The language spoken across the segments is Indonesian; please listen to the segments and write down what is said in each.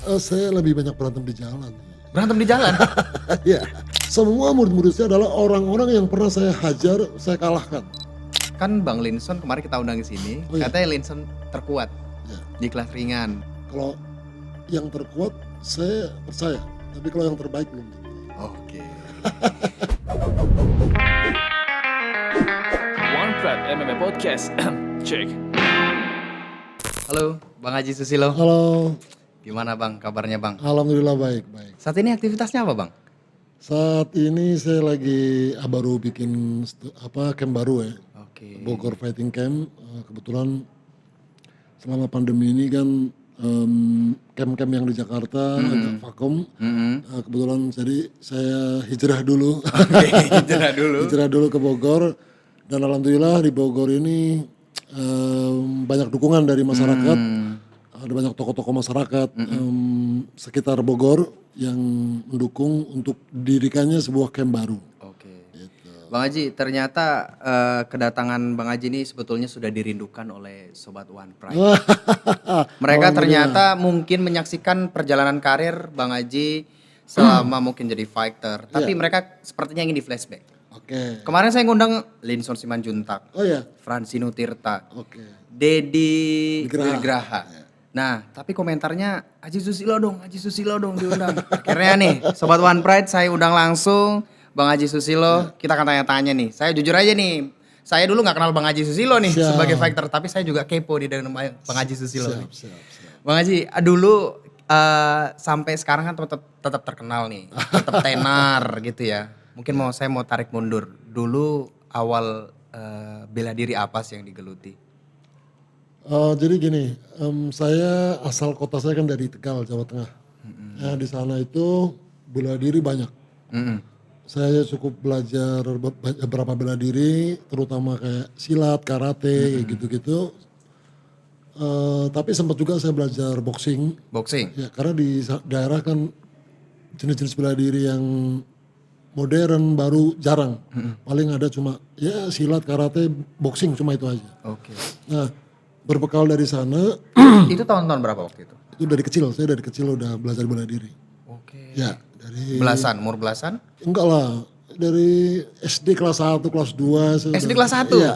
Saya lebih banyak berantem di jalan. Berantem di jalan? Ya, semua murid-murid saya adalah orang-orang yang pernah saya hajar, saya kalahkan. Kan Bang Linson kemarin kita undang ke sini, Oh, iya. katanya Linson terkuat Ya, di kelas ringan. kalau yang terkuat saya percaya, tapi kalau yang terbaik belum tentu. Oke. One Pride MMA Podcast. Check. Halo, Bang Haji Susilo. Halo, Gimana Bang kabarnya Bang? alhamdulillah baik. Saat ini aktivitasnya apa Bang? Saat ini saya lagi baru bikin camp baru ya, Oke. Bogor Fighting Camp. Kebetulan selama pandemi ini kan camp-camp yang di Jakarta agak vakum. Kebetulan jadi saya hijrah dulu. Oke, hijrah dulu. Hijrah dulu ke Bogor, dan alhamdulillah di Bogor ini banyak dukungan dari masyarakat. Ada banyak tokoh-tokoh masyarakat sekitar Bogor yang mendukung untuk didirikannya sebuah camp baru. Oke. Bang Haji, ternyata kedatangan Bang Haji ini sebetulnya sudah dirindukan oleh Sobat One Pride. Mereka ternyata mungkin menyaksikan perjalanan karir Bang Haji selama mungkin jadi fighter. Tapi mereka sepertinya ingin di flashback. Oke. Kemarin saya ngundang Linson Simanjuntak, Oh ya. Fransino Tirta, Oke. Dedi Nugraha. Nugraha. Nah, tapi komentarnya Haji Susilo dong diundang. Akhirnya nih, Sobat One Pride saya undang langsung Bang Haji Susilo. Kita akan tanya-tanya nih. Saya jujur aja nih, saya dulu nggak kenal Bang Haji Susilo nih Siap. sebagai fighter, tapi saya juga kepo di dalam Bang Haji Susilo. nih. Siap. Bang Haji, dulu sampai sekarang kan tetap terkenal nih, tetap tenar gitu ya. Mungkin saya mau tarik mundur. Dulu awal bela diri apa sih yang digeluti? Jadi gini, saya asal kota saya kan dari Tegal, Jawa Tengah. Nah, di sana itu bela diri banyak. Saya cukup belajar beberapa bela diri, terutama kayak silat, karate, gitu-gitu. Tapi sempat juga saya belajar boxing. Boxing. Ya, karena di daerah kan jenis-jenis bela diri yang modern baru jarang. Paling ada cuma ya silat, karate, boxing, cuma itu aja. Oke. Nah, berbekal dari sana, Itu tahun-tahun berapa waktu itu? itu saya dari kecil udah belajar bela diri. Oke. Ya, dari Umur belasan? enggak lah, dari SD kelas 1, kelas 2. SD kelas 1? Iya.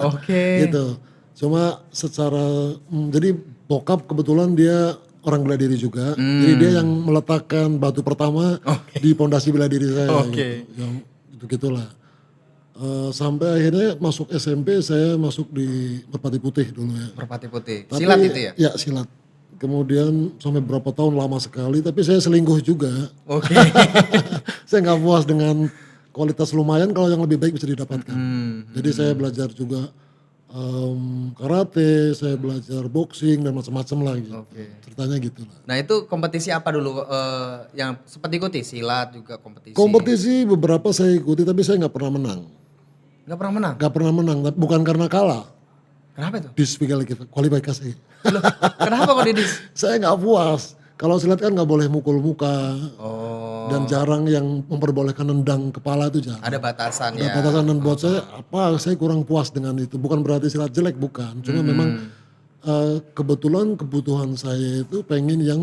Oke. Gitu. Cuma secara jadi bokap kebetulan dia orang bela diri juga. Jadi dia yang meletakkan batu pertama di pondasi bela diri saya. Oke. Gitu. Yang gitu-gitulah. Sampai akhirnya masuk SMP, saya masuk di Merpati Putih dulu ya. Merpati Putih. Tapi, Silat itu ya? Ya, silat. Kemudian sampai berapa tahun lama sekali, tapi saya selingkuh juga. Oke. Saya nggak puas dengan kualitas lumayan, kalau yang lebih baik bisa didapatkan. Jadi saya belajar juga karate, saya belajar boxing dan macam-macam lagi. Oke. Ceritanya gitu lah. Nah itu kompetisi apa dulu yang sempat ikuti? Silat juga kompetisi? Kompetisi beberapa saya ikuti, tapi saya nggak pernah menang. Nggak pernah menang? Nggak pernah menang, tapi bukan karena kalah. Kenapa itu? Diskualifikasi. Loh, kenapa kok Didis? Saya nggak puas. Kalau silat kan nggak boleh mukul muka. Oh. Dan jarang yang memperbolehkan nendang kepala, itu jarang. Ada batasan Ada ya? batasan, dan buat saya kurang puas dengan itu. Bukan berarti silat jelek, bukan. Cuma memang kebetulan kebutuhan saya itu pengen yang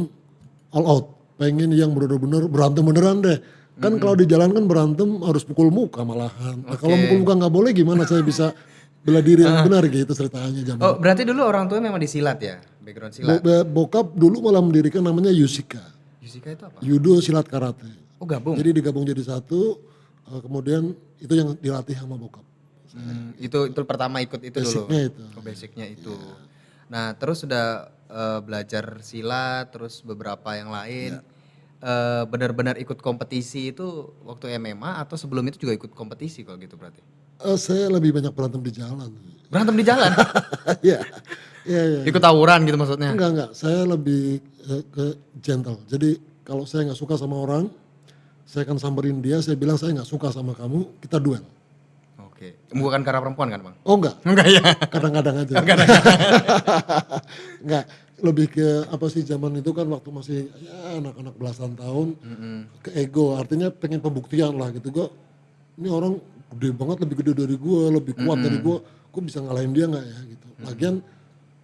all out. Pengen yang benar-benar berantem beneran deh. Kan kalau di jalan kan berantem harus pukul muka malahan. Nah, kalau mukul muka nggak boleh, gimana saya bisa bela diri yang benar gitu ceritanya zaman. Oh berarti dulu orang tua memang disilat ya? Background silat? Bokap dulu malah mendirikan namanya Yusika. Yusika itu apa? Judo, silat, karate. Oh gabung? Jadi digabung jadi satu, kemudian itu yang dilatih sama bokap. Itu pertama ikut itu dulu? Basicnya itu. Oh, basicnya itu. Nah terus sudah belajar silat, terus beberapa yang lain. Benar-benar ikut kompetisi itu waktu MMA atau sebelum itu juga ikut kompetisi kalau gitu berarti? Saya lebih banyak berantem di jalan. Berantem di jalan? Iya, iya. Ikut tawuran gitu maksudnya? Enggak. Saya lebih ke gentle. Jadi kalau saya nggak suka sama orang, saya akan samperin dia. Saya bilang saya nggak suka sama kamu, kita duel. Oke. Bukan karena perempuan kan bang? Oh enggak, Enggak ya? kadang-kadang aja. Enggak, lebih ke apa sih, zaman itu kan waktu masih ya anak-anak belasan tahun, ke ego. Artinya pengen pembuktian lah gitu. Ini orang gede banget, lebih gede dari gue, lebih kuat dari gue bisa ngalahin dia nggak ya gitu. Lagian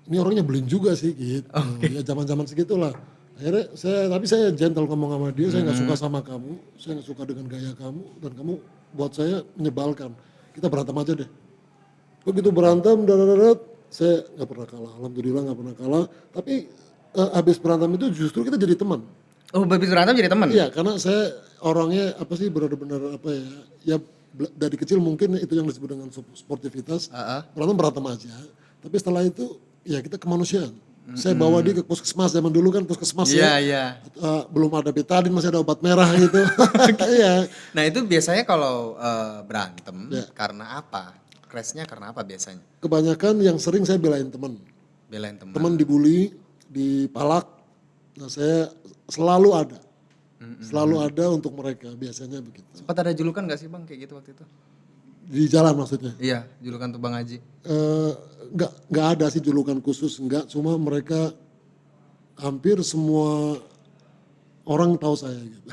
ini orangnya nyebelin juga sih gitu. Ya zaman-zaman segitulah. Akhirnya tapi saya gentle ngomong sama dia, saya nggak suka sama kamu, saya nggak suka dengan gaya kamu, dan kamu buat saya menyebalkan. Kita berantem aja deh. Begitu berantem, saya nggak pernah kalah. Alhamdulillah nggak pernah kalah. Tapi habis berantem itu justru kita jadi teman. Oh, habis berantem jadi teman? Iya, karena saya orangnya apa sih benar-benar apa ya? Ya dari kecil mungkin itu yang disebut dengan sportivitas. Berantem aja. Tapi setelah itu ya kita kemanusiaan. Saya bawa dia ke puskesmas, zaman dulu kan puskesmas ya. Iya. Belum ada betadin, masih ada obat merah gitu. Iya. Nah itu biasanya kalau berantem Ya. karena apa? Crashnya karena apa biasanya? Kebanyakan yang sering saya belain teman. Belain teman. Teman dibully, dipalak. Nah saya selalu ada. Selalu ada untuk mereka, biasanya begitu. Sempat ada julukan gak sih bang kayak gitu waktu itu? Di jalan maksudnya. Iya, julukan tuh Bang Haji. Nggak ada sih julukan khusus, enggak. Cuma mereka hampir semua orang tahu saya gitu.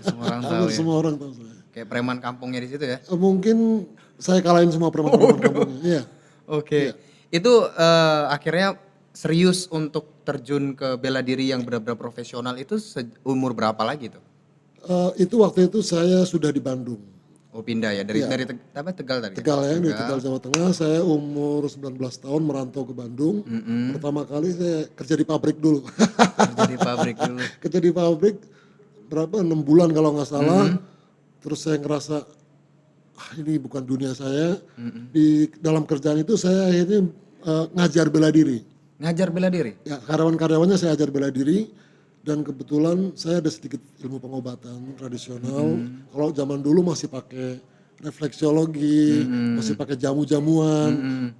Semua orang tahu Hampir ya. semua orang tahu saya. Kayak preman kampungnya di situ ya. Mungkin saya kalahin semua preman-preman kampungnya. Iya. Oke. Itu akhirnya serius untuk terjun ke bela diri yang benar-benar profesional itu umur berapa lagi tuh? Itu waktu itu saya sudah di Bandung. Oh pindah ya dari Tegal tadi. Tegal ya, dari Tegal Jawa Tengah. Saya umur 19 tahun merantau ke Bandung. Pertama kali saya kerja di pabrik dulu. Kerja di pabrik dulu. Kerja di pabrik berapa 6 bulan kalau nggak salah. Terus saya ngerasa ini bukan dunia saya. Di dalam kerjaan itu saya akhirnya ngajar bela diri. Ngajar bela diri? Ya, karyawan-karyawannya saya ajar bela diri. Dan kebetulan saya ada sedikit ilmu pengobatan tradisional. Kalau zaman dulu masih pakai refleksiologi, masih pakai jamu-jamuan,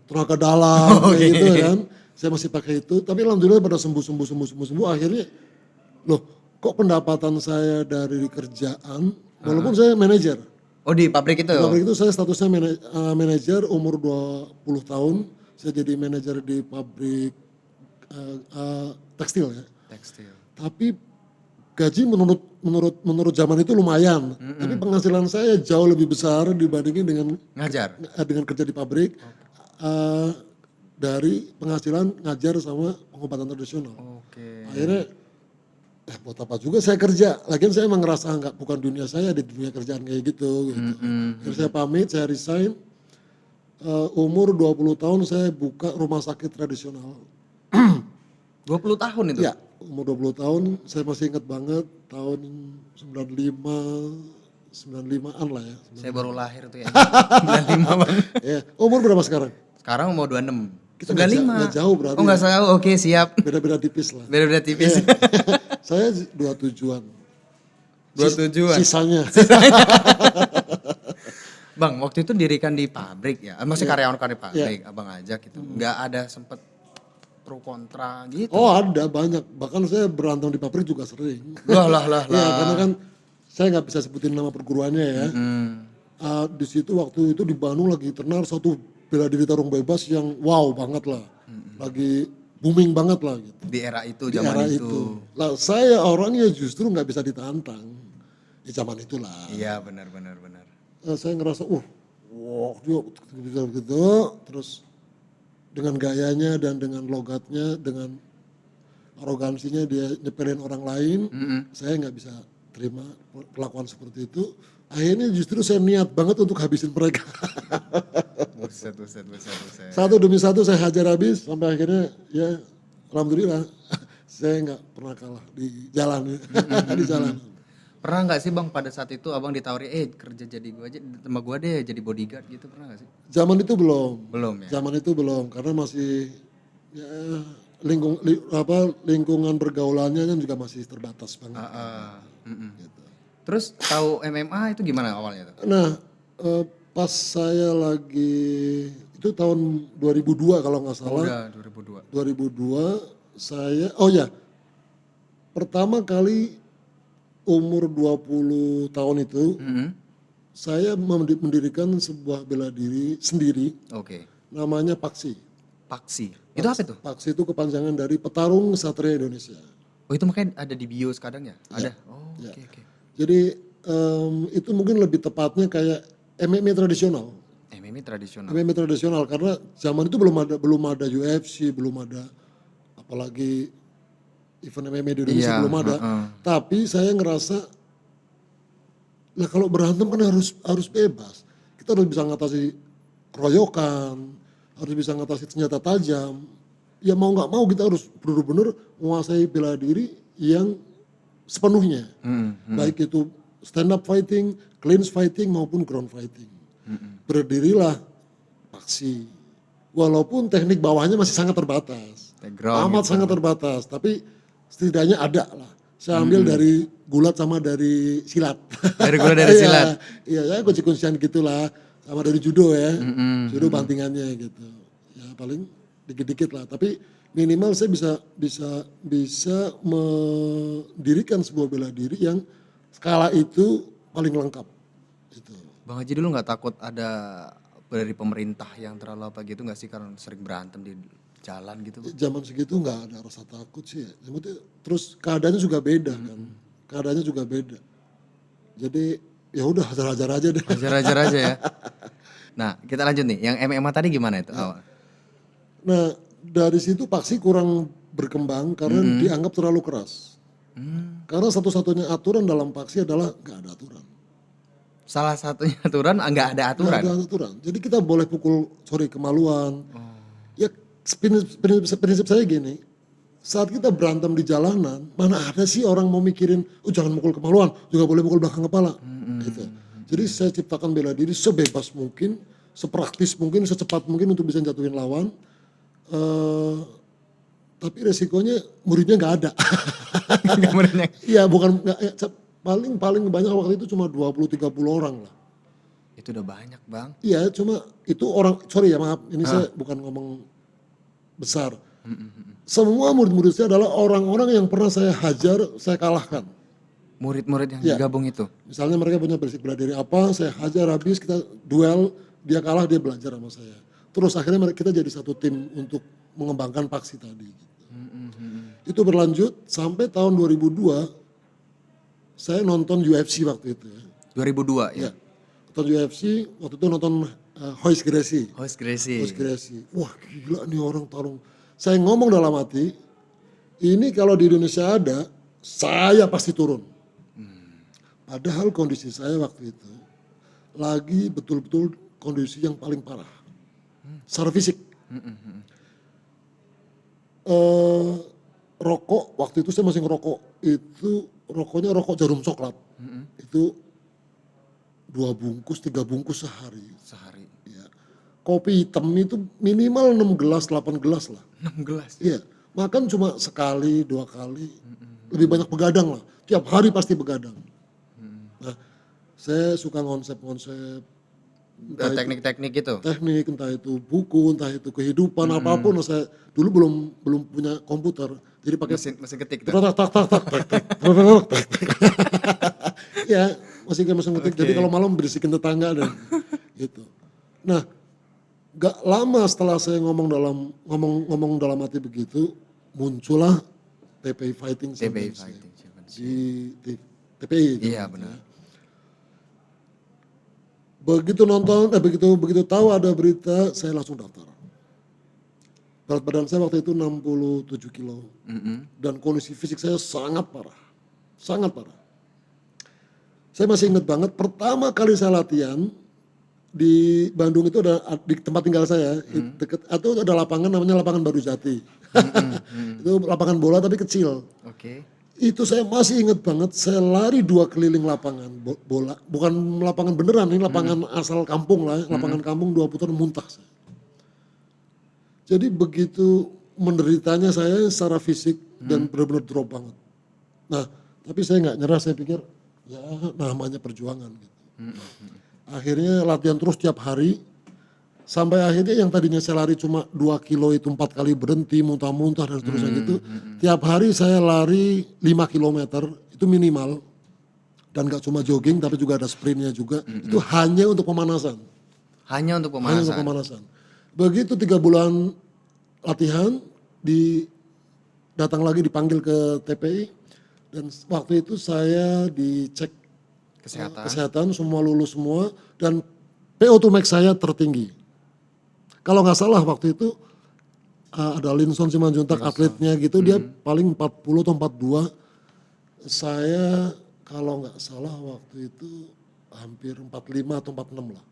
tenaga dalam, kayak gitu kan. Saya masih pakai itu, tapi alhamdulillah pada sembuh. Akhirnya, loh kok pendapatan saya dari kerjaan, walaupun saya manajer. Oh di pabrik itu? Di pabrik itu saya statusnya manajer umur 20 tahun. Saya jadi manajer di pabrik tekstil ya. Tekstil. Tapi gaji menurut zaman itu lumayan. Tapi penghasilan saya jauh lebih besar dibandingin dengan kerja di pabrik. Dari penghasilan ngajar sama pengobatan tradisional. Akhirnya buat apa juga saya kerja. Lagian saya emang ngerasa bukan dunia saya, di dunia kerjaan kayak gitu. Terus saya pamit, saya resign. Umur 20 tahun saya buka rumah sakit tradisional. 20 tahun itu? Ya, umur 20 tahun saya masih ingat banget tahun 95-an lah ya. Saya baru lahir tuh ya. 95 bang. Ya, umur berapa sekarang? Sekarang mau 26. Kita nggak jauh berarti. Oh nggak jauh, oke siap. Beda-beda tipis lah. Beda-beda tipis. Ya. Saya 27-an. 27-an? Sisanya. Bang, waktu itu dirikan di pabrik ya? Masih karyawan di pabrik, abang ajak gitu. Nggak ada sempet pro kontra gitu? Oh ada banyak, bahkan saya berantem di pabrik juga sering. Lah. Ya karena kan saya nggak bisa sebutin nama perguruannya ya. Di situ waktu itu di Bandung lagi terkenal satu bela diri tarung bebas yang wow banget lah. Lagi booming banget lah gitu. Di era itu, Di zaman era itu. Lah saya orangnya justru nggak bisa ditantang. Di zaman itulah. Iya benar. Saya ngerasa, wow, dia gitu, terus dengan gayanya dan dengan logatnya, dengan arogansinya dia nyepelin orang lain, saya nggak bisa terima perlakuan seperti itu. Akhirnya justru saya niat banget untuk habisin mereka. Buset. Satu demi satu saya hajar habis, sampai akhirnya ya alhamdulillah saya nggak pernah kalah di jalan. Di jalan. Pernah nggak sih bang pada saat itu abang ditawari, kerja jadi gue aja, sama gue deh jadi bodyguard gitu, pernah nggak sih? Zaman itu belum. Belum ya? Zaman itu belum, karena masih ya, lingkungan pergaulannya kan juga masih terbatas banget. Gitu. Terus tahu MMA itu gimana awalnya tuh? Nah, pas saya lagi itu tahun 2002 kalau nggak salah. Udah 2002. 2002 saya, pertama kali umur 20 tahun itu, saya mendirikan sebuah bela diri sendiri, namanya Paksi. Paksi, itu apa tuh? Paksi itu kepanjangan dari Petarung Satria Indonesia. Oh itu makanya ada di bio sekarang ya? Ada? Oh oke. Jadi itu mungkin lebih tepatnya kayak MMA tradisional. MMA tradisional? MMA tradisional, karena zaman itu belum ada UFC, belum ada apalagi event MMA di Indonesia Iya, belum ada. Tapi saya ngerasa, lah kalau berantem kan harus bebas. Kita harus bisa ngatasi keroyokan, harus bisa ngatasi senjata tajam. Ya mau nggak mau kita harus benar-benar menguasai bela diri yang sepenuhnya. Baik itu stand up fighting, clinch fighting maupun ground fighting. Berdirilah paksi. Walaupun teknik bawahnya masih sangat terbatas. Background Amat gitu. sangat terbatas, tapi setidaknya ada lah. Saya ambil dari gulat sama dari silat. Dari gulat, dari silat. Iya, ya kunci-kuncian gitulah. Sama dari judo ya. Judo bantingannya gitu. Ya paling dikit-dikit lah. Tapi minimal saya bisa mendirikan sebuah bela diri yang skala itu paling lengkap. Gitu. Bang Haji dulu nggak takut ada dari pemerintah yang terlalu apa gitu nggak sih karena sering berantem di jalan gitu? Bang? Zaman segitu nggak ada rasa takut sih ya. Terus keadaannya juga beda kan. Keadaannya juga beda. Jadi ya udah hajar-hajar aja deh. Hajar-hajar aja ya. Nah kita lanjut nih, yang MMA tadi gimana itu awal? Nah dari situ paksi kurang berkembang karena dianggap terlalu keras. Karena satu-satunya aturan dalam paksi adalah nggak ada aturan. Salah satunya aturan nggak ada aturan. Nggak ada aturan. Jadi kita boleh pukul kemaluan. Ya prinsip saya gini. Saat kita berantem di jalanan, mana ada sih orang mau mikirin, jangan mukul kemaluan, juga boleh mukul belakang kepala. Gitu. Jadi saya ciptakan bela diri sebebas mungkin, sepraktis mungkin, secepat mungkin untuk bisa jatuhin lawan. Tapi resikonya muridnya nggak ada. Kemudian Iya bukan, paling banyak waktu itu cuma 20-30 orang lah. itu udah banyak bang. Iya cuma itu orang, sorry ya maaf, ini saya bukan ngomong besar. Semua murid-murid saya adalah orang-orang yang pernah saya hajar, saya kalahkan. Murid-murid yang Iya. digabung itu. Misalnya mereka punya basic bela diri apa, saya hajar habis, kita duel, dia kalah, dia belajar sama saya. Terus akhirnya kita jadi satu tim untuk mengembangkan paksi tadi. Itu berlanjut sampai tahun 2002, saya nonton UFC waktu itu ya. 2002 ya. Ya, nonton UFC, waktu itu nonton Royce Gracie. Host Gracie. Royce Gracie. Wah gila nih orang tarung. Saya ngomong dalam hati, ini kalau di Indonesia ada, saya pasti turun. Padahal kondisi saya waktu itu lagi betul-betul kondisi yang paling parah. Secara fisik. Rokok, waktu itu saya masih ngerokok. Itu rokoknya rokok jarum coklat. Itu 2 bungkus, 3 bungkus sehari. Sehari. Ya. Kopi hitam itu minimal 6 gelas, 8 gelas lah. 6 gelas. Iya, makan cuma sekali, 2 kali. Lebih banyak begadang lah. Tiap hari pasti begadang. Nah, saya suka konsep-konsep Teknik-teknik gitu. teknik, entah itu buku, entah itu kehidupan, apapun. Nah, saya dulu belum punya komputer, jadi pakai Mesin ketik tuh. tak. Ya, masih kayak mesin ketik. Jadi kalau malam berisikin tetangga dan gitu. Nah, gak lama setelah saya ngomong dalam hati begitu, muncullah TPI Fighting TPI Championship Fighting Championship. di TPI. Iya benar. Begitu nonton, begitu tahu ada berita, saya langsung daftar. Berat badan saya waktu itu 67 kilo. Dan kondisi fisik saya sangat parah. Sangat parah. Saya masih ingat banget, pertama kali saya latihan, di Bandung itu ada, di tempat tinggal saya, deket, atau ada lapangan namanya lapangan Baru Jati. Itu lapangan bola tapi kecil. Oke. Itu saya masih ingat banget, saya lari 2 keliling lapangan bola, bukan lapangan beneran, ini lapangan asal kampung lah, lapangan kampung 2 putaran muntah saya. Jadi begitu menderitanya saya secara fisik dan benar-benar drop banget. Nah, tapi saya nggak nyerah, saya pikir ya namanya perjuangan gitu. Akhirnya latihan terus tiap hari, sampai akhirnya yang tadinya saya lari cuma 2 kilo itu 4 kali berhenti, muntah-muntah dan seterusnya gitu. Tiap hari saya lari 5 kilometer, itu minimal. Dan gak cuma jogging tapi juga ada sprintnya juga. Itu hanya untuk pemanasan. Hanya untuk Hanya untuk pemanasan. pemanasan. Begitu 3 bulan latihan, datang lagi dipanggil ke TPI. Dan waktu itu saya dicek kesehatan, semua lulus semua. Dan PO2 max saya tertinggi. Kalau nggak salah waktu itu ada Linson Simanjuntak atletnya gitu, dia paling 40 atau 42. Saya kalau nggak salah waktu itu hampir 45 atau 46 lah.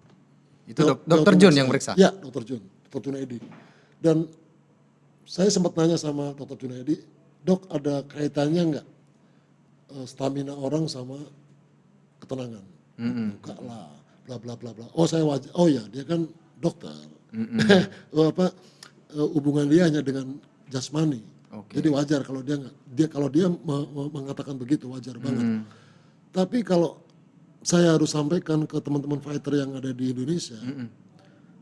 Itu Dokter Jun yang periksa? Ya, Dokter Junaidi. Dan saya sempat nanya sama Dokter Junaidi, dok ada kaitannya nggak stamina orang sama ketenangan? Enggak lah, bla bla bla bla. Oh saya wajar, oh ya dia kan dokter. Hubungan dia hanya dengan jasmani. Jadi wajar kalau dia mengatakan begitu, wajar banget. Tapi kalau saya harus sampaikan ke teman-teman fighter yang ada di Indonesia,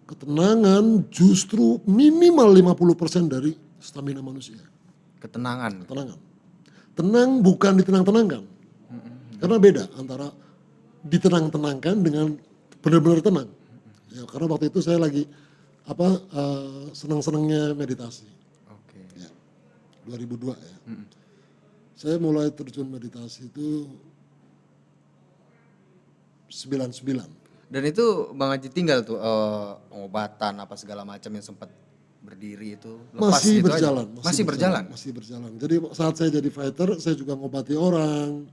ketenangan justru minimal 50% dari stamina manusia. Ketenangan. Tenang bukan ditenang-tenangkan. Karena beda antara ditenang-tenangkan dengan benar-benar tenang. Ya, karena waktu itu saya lagi senang-senangnya meditasi. Ya, 2002 ya. Saya mulai terjun meditasi itu 99. Dan itu Bang Haji tinggal tuh pengobatan apa segala macam yang sempat berdiri itu lepas Masih gitu berjalan, aja. Masih berjalan. Masih berjalan. Jadi saat saya jadi fighter, saya juga ngobati orang.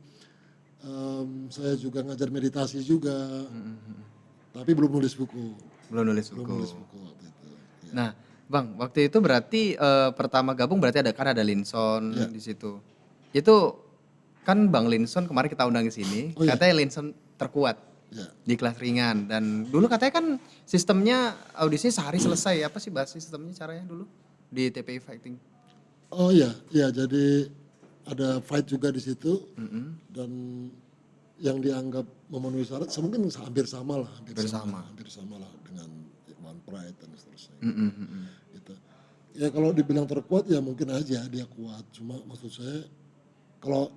Saya juga ngajar meditasi juga. Tapi belum nulis buku. Belum nulis Belum buku. nulis buku waktu itu. Ya. Nah, Bang, waktu itu berarti pertama gabung berarti ada Linson di situ. Itu kan Bang Linson kemarin kita undang ke sini, katanya Linson terkuat di kelas ringan dan dulu katanya kan sistemnya audisinya sehari selesai. Apa sih bahas sistemnya caranya dulu di TPI Fighting? Oh iya, jadi ada fight juga di situ dan yang dianggap memenuhi syarat mungkin hampir sama lah dengan One Pride dan seterusnya. Gitu. Ya kalau dibilang terkuat ya mungkin aja dia kuat, cuma maksud saya kalau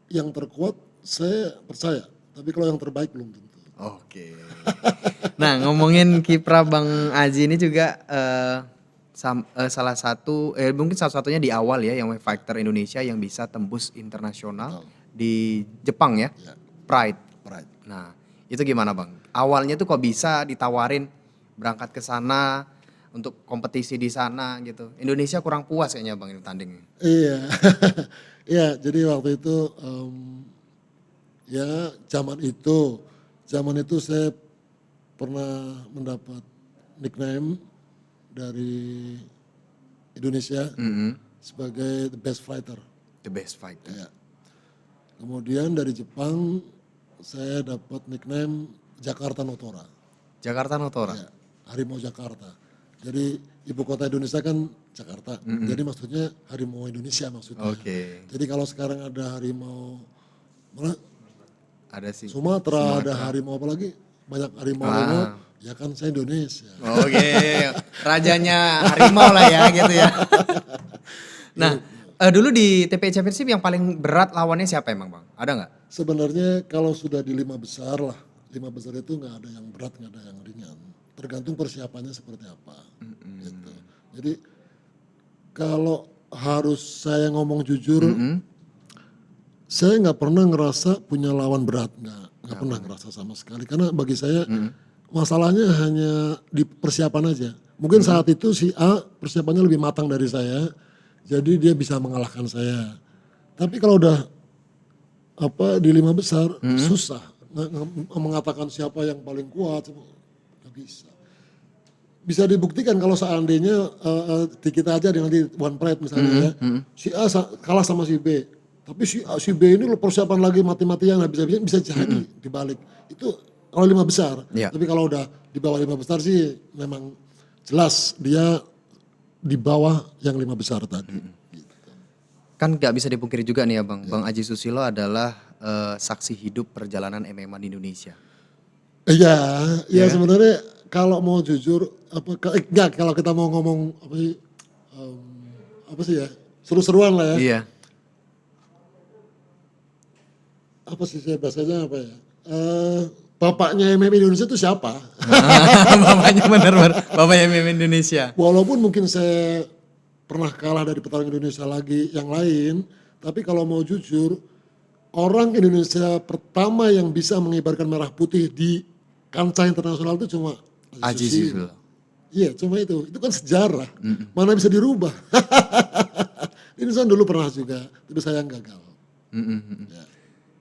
yang terkuat saya percaya, tapi kalau yang terbaik belum tentu. Oke. Nah ngomongin kiprah Bang Aji ini juga salah satu mungkin salah satunya di awal ya yang fighter Indonesia yang bisa tembus internasional di Jepang ya. Pride. Nah itu gimana Bang? Awalnya tuh kok bisa ditawarin berangkat ke sana untuk kompetisi di sana gitu. Indonesia kurang puas kayaknya Bang ini tandingnya. Iya, iya. Jadi waktu itu zaman itu saya pernah mendapat nickname dari Indonesia sebagai the best fighter. The best fighter. Ya. Kemudian dari Jepang saya dapat nickname Jakarta Notora. Jakarta Notora. Ya, Harimau Jakarta. Jadi ibu kota Indonesia kan Jakarta. Jadi maksudnya harimau Indonesia maksudnya. Oke. Jadi kalau sekarang ada harimau mana? Ada sih. Sumatera, ada harimau apa lagi? Banyak harimau, ya kan saya Indonesia. Oke, rajanya harimau lah ya gitu ya. Nah, dulu di TPI Championship yang paling berat lawannya siapa emang Bang? Ada nggak? Sebenarnya kalau sudah di 5 besar lah, 5 besar itu nggak ada yang berat, nggak ada yang ringan. Tergantung persiapannya seperti apa. Gitu. Jadi kalau harus saya ngomong jujur, saya nggak pernah ngerasa punya lawan berat, nggak pernah ngerasa sama sekali. Karena bagi saya masalahnya hanya di persiapan aja. Mungkin saat itu si A persiapannya lebih matang dari saya, jadi dia bisa mengalahkan saya. Tapi kalau udah di 5 besar susah mengatakan siapa yang paling kuat, nggak bisa. Bisa dibuktikan kalau seandainya di kita aja nanti One Pride misalnya si A kalah sama si B. Tapi si B ini persiapan lagi mati-matian bisa jadi dibalik. Itu kalau 5 besar. Yeah. Tapi kalau udah di bawah 5 besar sih memang jelas dia di bawah yang 5 besar tadi. Gitu. Kan gak bisa dipungkiri juga nih ya Bang. Bang Aji Susilo adalah saksi hidup perjalanan MMA di Indonesia. Iya, sebenarnya kalau mau jujur kalau kita mau ngomong apa sih ya? Seru-seruan lah ya. Iya. Apa sih saya bahasanya apa ya? Bapaknya MMA Indonesia itu siapa? Bapaknya benar-benar bapaknya MMA Indonesia. Walaupun mungkin saya pernah kalah dari petarung Indonesia lagi yang lain, tapi kalau mau jujur, orang Indonesia pertama yang bisa mengibarkan merah putih di kancah internasional itu cuma Aji Susilo. Iya, cuma itu kan sejarah. Mana bisa dirubah. Ini saya dulu pernah juga, tapi saya gagal. Ya.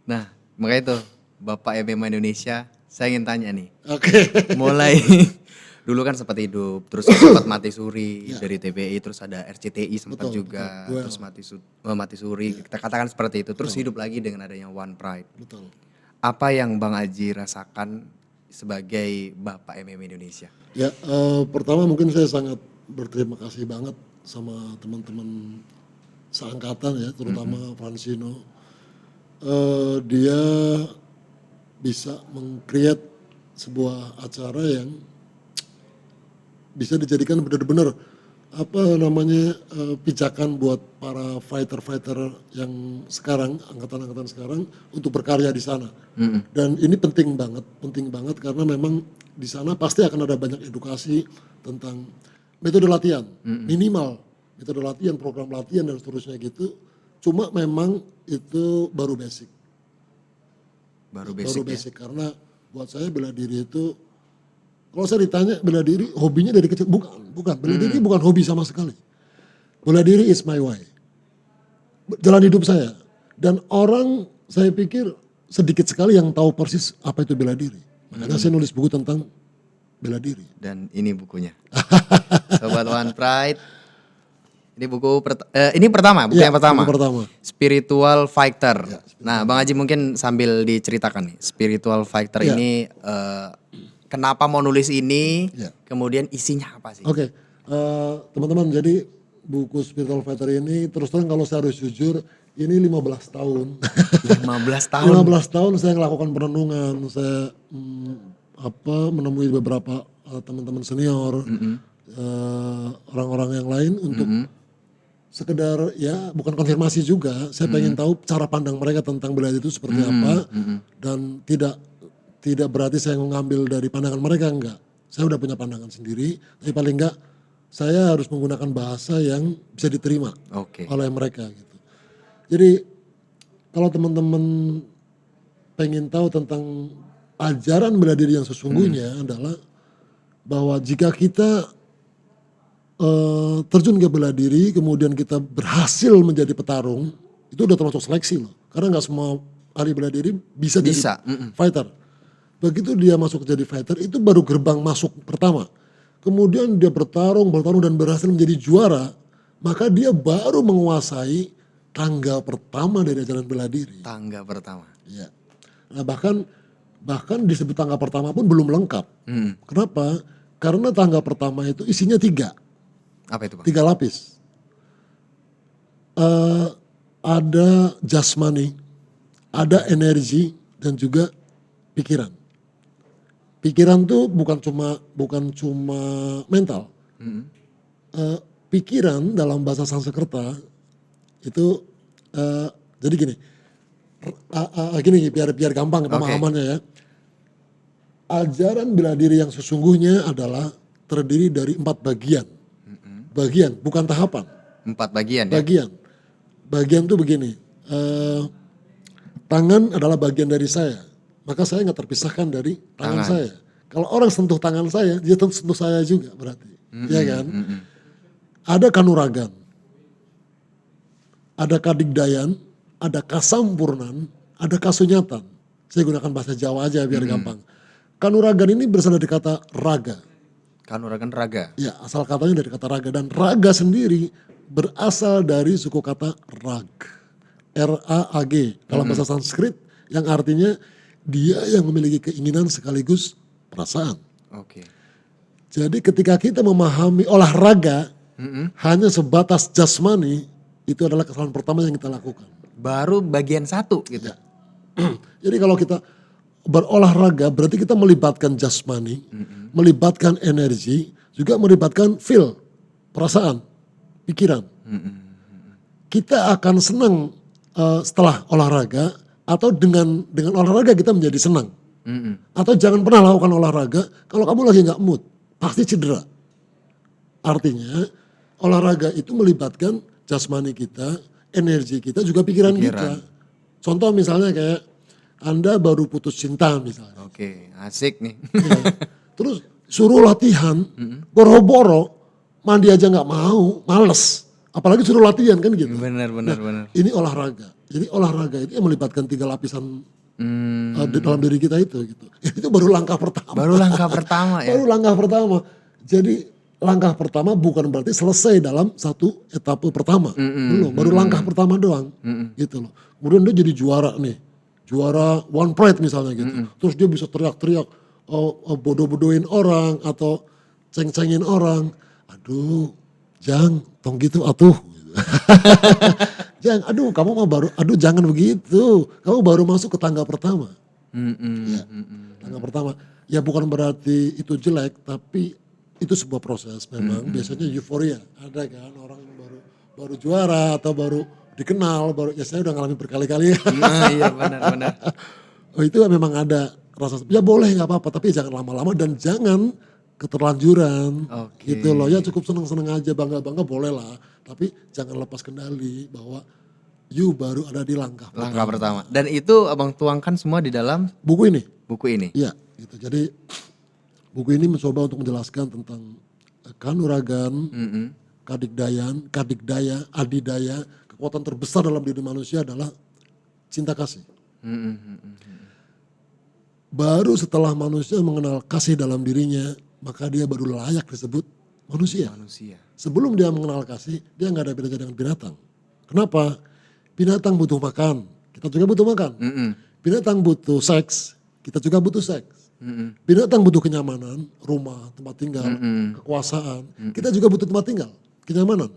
Nah, makanya itu Bapak MMA Indonesia, saya ingin tanya nih. Oke. Mulai dulu kan sempat hidup, terus sempat mati suri dari TBI, terus ada RCTI sempat Betul, juga, betul. terus mati suri. Kita katakan seperti itu, terus hidup lagi dengan adanya One Pride. Betul. Apa yang Bang Aji rasakan sebagai Bapak MMA Indonesia? Ya, pertama mungkin saya sangat berterima kasih banget sama teman-teman seangkatan ya, terutama Francino. Dia bisa meng-create sebuah acara yang bisa dijadikan benar-benar pijakan buat para fighter-fighter yang sekarang, angkatan-angkatan sekarang untuk berkarya di sana. Dan ini penting banget karena memang di sana pasti akan ada banyak edukasi tentang metode latihan, minimal metode latihan, program latihan dan seterusnya gitu. Cuma memang itu baru basic. Baru basic ya? Karena buat saya bela diri itu, kalau saya ditanya bela diri hobinya dari kecil, bukan. Bela diri bukan hobi sama sekali. Bela diri is my way. Jalan hidup saya. Dan orang saya pikir sedikit sekali yang tahu persis apa itu bela diri. Makanya saya nulis buku tentang bela diri. Dan ini bukunya. Sobat One Pride. Ini buku ini pertama, buku Ya, yang pertama. buku pertama. Spiritual Fighter. Nah, Bang Haji mungkin sambil diceritakan nih, Spiritual Fighter Ya. ini kenapa mau nulis ini? Ya. Kemudian isinya apa sih? Oke, teman-teman, jadi buku Spiritual Fighter ini terus terang kalau saya harus jujur, ini 15 tahun. 15 tahun. 15 tahun saya melakukan perenungan, saya menemui beberapa teman-teman senior, orang-orang yang lain untuk sekedar ya bukan konfirmasi juga, saya pengen tahu cara pandang mereka tentang bela diri itu seperti apa, dan tidak berarti saya mengambil dari pandangan mereka, enggak. Saya udah punya pandangan sendiri, tapi paling enggak saya harus menggunakan bahasa yang bisa diterima Oke. oleh mereka gitu. Jadi kalau teman-teman pengen tahu tentang ajaran bela diri yang sesungguhnya adalah bahwa jika kita terjun ke bela diri, kemudian kita berhasil menjadi petarung, itu udah termasuk seleksi loh. Karena nggak semua ahli bela diri bisa jadi fighter. Begitu dia masuk jadi fighter, itu baru gerbang masuk pertama. Kemudian dia bertarung dan berhasil menjadi juara, maka dia baru menguasai tangga pertama dari ajaran bela diri. Tangga pertama. Ya. Nah bahkan disebut tangga pertama pun belum lengkap. Kenapa? Karena tangga pertama itu isinya 3. Apa itu, Bang? 3 lapis. Ada jasmani, ada energi, dan juga pikiran. Pikiran tuh bukan cuma mental. Pikiran dalam bahasa Sanskerta itu jadi gini. Gini biar gampang pemahamannya ya. Ajaran bela diri yang sesungguhnya adalah terdiri dari 4 bagian. Bagian, bukan tahapan. 4 bagian ya? Bagian tuh begini, tangan adalah bagian dari saya, maka saya nggak terpisahkan dari tangan saya. Kalau orang sentuh tangan saya, dia sentuh saya juga berarti, ya kan? Ada kanuragan, ada kadigdayan, ada kasampurnan, ada kasunyatan. Saya gunakan bahasa Jawa aja biar gampang. Kanuragan ini berasal dari kata raga. Kanuragan raga. Ya, asal katanya dari kata raga, dan raga sendiri berasal dari suku kata rag, R-A-A-G dalam bahasa Sanskrit, yang artinya dia yang memiliki keinginan sekaligus perasaan. Oke. Jadi ketika kita memahami olahraga hanya sebatas jasmani, itu adalah kesalahan pertama yang kita lakukan. Baru bagian 1 gitu. Ya. Jadi kalau kita berolahraga berarti kita melibatkan jasmani, melibatkan energi, juga melibatkan feel, perasaan, pikiran. Kita akan senang setelah olahraga, atau dengan olahraga kita menjadi senang. Atau jangan pernah lakukan olahraga kalau kamu lagi nggak mood, pasti cedera. Artinya olahraga itu melibatkan jasmani kita, energi kita, juga pikiran kita. Contoh misalnya kayak Anda baru putus cinta misalnya. Oke, asik nih. Ya. Terus suruh latihan, boro-boro, mandi aja nggak mau, males. Apalagi suruh latihan kan gitu. Benar. Ini olahraga. Jadi olahraga ini yang melibatkan 3 lapisan di dalam diri kita itu gitu. Itu baru langkah pertama. Baru langkah pertama ya. Baru langkah pertama. Jadi langkah pertama bukan berarti selesai dalam satu etape pertama. Belum, baru langkah pertama doang. Gitu loh. Kemudian dia jadi juara nih. Juara One Pride misalnya gitu. Terus dia bisa teriak-teriak bodoh-bodohin orang atau ceng-cengin orang. Aduh, Jang, tong gitu atuh. Jang, aduh kamu mah baru, aduh jangan begitu. Kamu baru masuk ke tangga pertama. Ya, tangga pertama. Ya bukan berarti itu jelek, tapi itu sebuah proses memang. Biasanya euforia. Ada kan orang baru juara atau baru dikenal, ya saya udah ngalamin berkali-kali. Nah, iya benar. Oh, itu memang ada rasa, ya boleh nggak apa-apa, tapi jangan lama-lama dan jangan keterlanjuran. Gitu loh. Ya cukup seneng-seneng aja, bangga-bangga boleh lah. Tapi jangan lepas kendali bahwa you baru ada di langkah pertama. Dan itu abang tuangkan semua di dalam buku ini. Iya, gitu. Jadi buku ini mencoba untuk menjelaskan tentang kanuragan, kadikdaya, adidaya. Kekuatan terbesar dalam diri manusia adalah cinta kasih. Baru setelah manusia mengenal kasih dalam dirinya, maka dia baru layak disebut manusia. Sebelum dia mengenal kasih, dia nggak ada bedanya dengan binatang. Kenapa? Binatang butuh makan, kita juga butuh makan. Binatang butuh seks, kita juga butuh seks. Binatang butuh kenyamanan, rumah, tempat tinggal, kekuasaan. Kita juga butuh tempat tinggal, kenyamanan.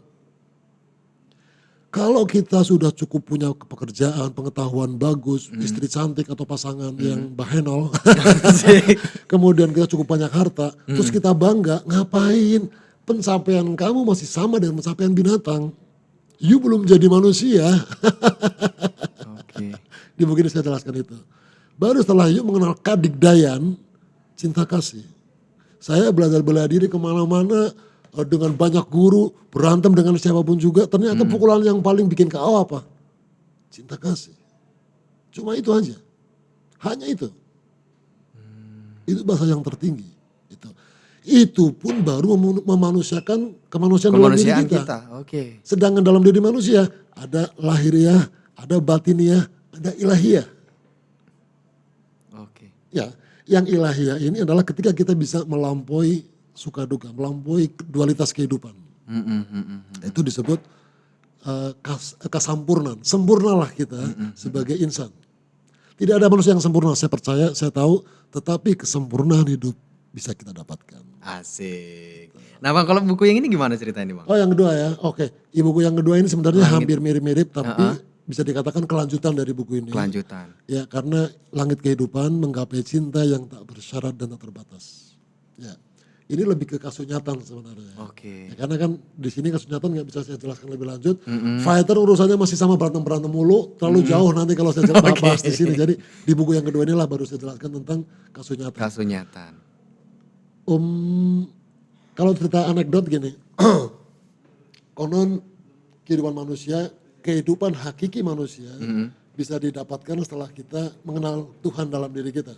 Kalau kita sudah cukup punya pekerjaan, pengetahuan bagus, istri cantik atau pasangan yang bahenol, kemudian kita cukup banyak harta, terus kita bangga, ngapain? Pencapaian kamu masih sama dengan pencapaian binatang. You belum jadi manusia. Di buku ini saya jelaskan itu. Baru setelah you mengenal kadikdayan, cinta kasih. Saya belajar bela diri kemana-mana, dengan banyak guru, berantem dengan siapapun juga, ternyata pukulan yang paling bikin KO apa? Cinta kasih. Cuma itu aja. Hanya itu. Itu bahasa yang tertinggi. Itu pun baru memanusiakan kemanusiaan dalam diri kita. Sedangkan dalam diri manusia ada lahiriah, ada batiniah, ada ilahiyah. Ya, yang ilahiyah ini adalah ketika kita bisa melampaui suka duka, melampaui dualitas kehidupan. Itu disebut kesampurnan. Sempurnalah kita sebagai insan. Tidak ada manusia yang sempurna, saya percaya, saya tahu. Tetapi kesempurnaan hidup bisa kita dapatkan. Asik. Nah bang, kalau buku yang ini gimana ceritanya bang? Oh yang kedua ya, oke. Buku yang kedua ini sebenarnya hampir mirip-mirip, tapi bisa dikatakan kelanjutan dari buku ini. Kelanjutan. Ya, karena langit kehidupan menggapai cinta yang tak bersyarat dan tak terbatas. Ya. Ini lebih ke kasunyatan sebenarnya. Ya, karena kan di sini kasunyatan nggak bisa saya jelaskan lebih lanjut. Fighter urusannya masih sama berantem mulu, terlalu jauh nanti kalau saya bahas di sini. Jadi di buku yang kedua inilah baru saya jelaskan tentang kasunyatan. Kalau cerita anekdot gini, konon kehidupan hakiki manusia bisa didapatkan setelah kita mengenal Tuhan dalam diri kita.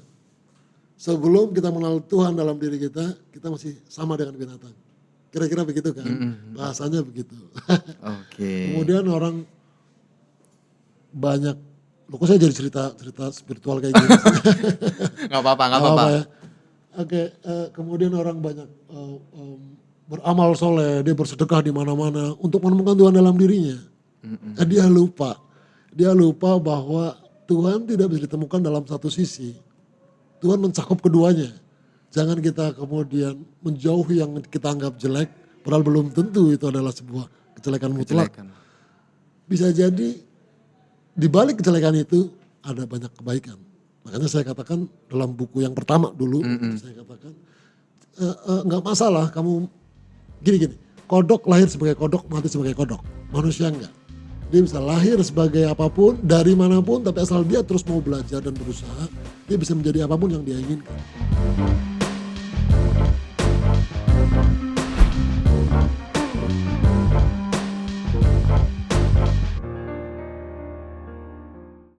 Sebelum kita mengenal Tuhan dalam diri kita, kita masih sama dengan binatang. Kira-kira begitu kan, bahasanya begitu. Kemudian orang banyak, kok saya jadi cerita spiritual kayak gini. Gak apa-apa. Ya. Kemudian orang banyak beramal soleh, dia bersedekah di mana-mana untuk menemukan Tuhan dalam dirinya. Dia lupa bahwa Tuhan tidak bisa ditemukan dalam satu sisi. Tuhan mencakup keduanya. Jangan kita kemudian menjauhi yang kita anggap jelek, padahal belum tentu itu adalah sebuah kejelekan mutlak. Bisa jadi di balik kejelekan itu ada banyak kebaikan. Makanya saya katakan dalam buku yang pertama dulu, saya katakan nggak masalah kamu gini. Kodok lahir sebagai kodok, mati sebagai kodok. Manusia enggak. Dia bisa lahir sebagai apapun, dari manapun, tapi asal dia terus mau belajar dan berusaha, dia bisa menjadi apapun yang dia inginkan.